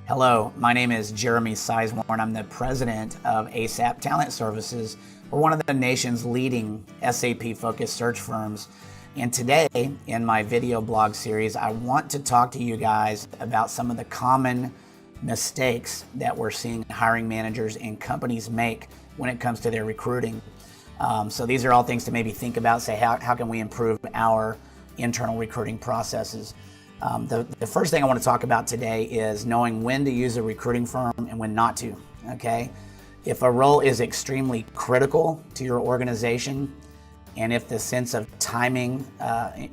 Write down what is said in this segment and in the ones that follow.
Hello, my name is Jeremy Sisemore, and I'm the president of ASAP Talent Services. We're one of the nation's leading SAP-focused search firms. And today, in my video blog series, I want to talk to you guys about some of the common mistakes that we're seeing hiring managers and companies make when it comes to their recruiting. So these are all things to maybe think about, say, how can we improve our internal recruiting processes? The first thing I want to talk about today is knowing when to use a recruiting firm and when not to, okay? If a role is extremely critical to your organization, and if the sense of timing,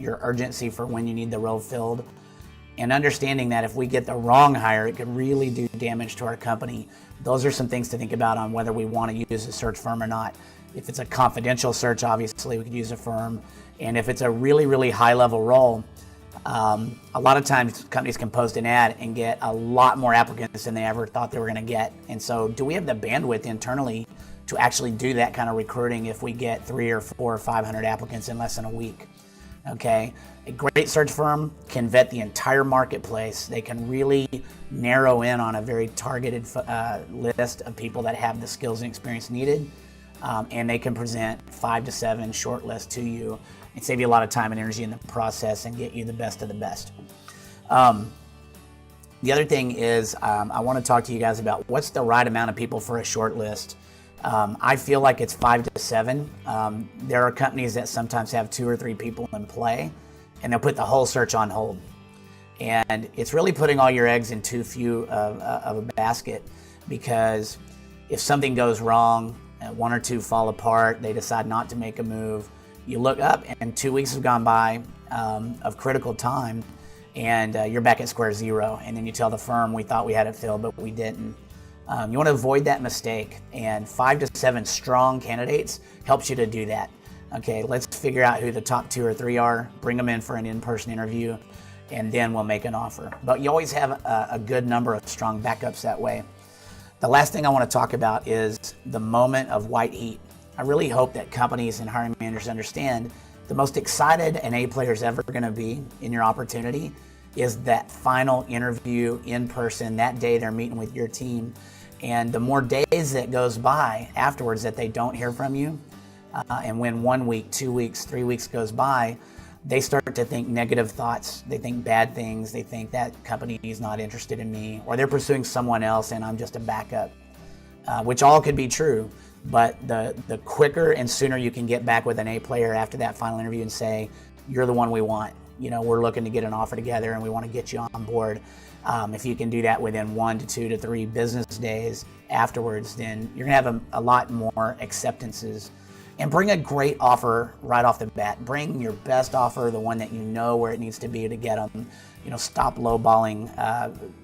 your urgency for when you need the role filled, and understanding that if we get the wrong hire, it could really do damage to our company. Those are some things to think about on whether we want to use a search firm or not. If it's a confidential search, obviously we could use a firm. And if it's a really, really high-level role, a lot of times companies can post an ad and get a lot more applicants than they ever thought they were going to get. And so do we have the bandwidth internally to actually do that kind of recruiting if we get 300 or 400 or 500 applicants in less than a week? Okay, a great search firm can vet the entire marketplace. They can really narrow in on a very targeted list of people that have the skills and experience needed, and they can present 5 to 7 short lists to you and save you a lot of time and energy in the process and get you the best of the best. The other thing is I want to talk to you guys about what's the right amount of people for a short list. I feel like it's 5 to 7. There are companies that sometimes have 2 or 3 people in play, and they'll put the whole search on hold. And it's really putting all your eggs in too few of a basket, because if something goes wrong, 1 or 2 fall apart, they decide not to make a move, you look up and 2 weeks have gone by of critical time, and you're back at square zero. And then you tell the firm, we thought we had it filled, but we didn't. You want to avoid that mistake, and 5 to 7 strong candidates helps you to do that. Okay, let's figure out who the top 2 or 3 are, bring them in for an in-person interview, and then we'll make an offer. But you always have a good number of strong backups that way. The last thing I want to talk about is the moment of white heat. I really hope that companies and hiring managers understand the most excited an A player is ever going to be in your opportunity is that final interview in person, that day they're meeting with your team. And the more days that goes by afterwards that they don't hear from you, and when 1 week, 2 weeks, 3 weeks goes by, they start to think negative thoughts. They think bad things. They think that company is not interested in me, or they're pursuing someone else and I'm just a backup, which all could be true. But the quicker and sooner you can get back with an A player after that final interview and say, you're the one we want. You know, we're looking to get an offer together and we want to get you on board. If you can do that within 1 to 2 to 3 business days afterwards, then you're gonna have a lot more acceptances. And bring a great offer right off the bat. Bring your best offer, the one that you know where it needs to be to get them. You know, stop lowballing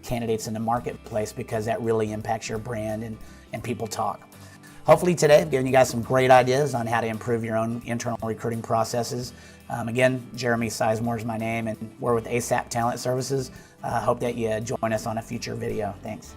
candidates in the marketplace, because that really impacts your brand and people talk. Hopefully today I've given you guys some great ideas on how to improve your own internal recruiting processes. Again, Jeremy Sisemore is my name, and we're with ASAP Talent Services. Hope that you join us on a future video. Thanks.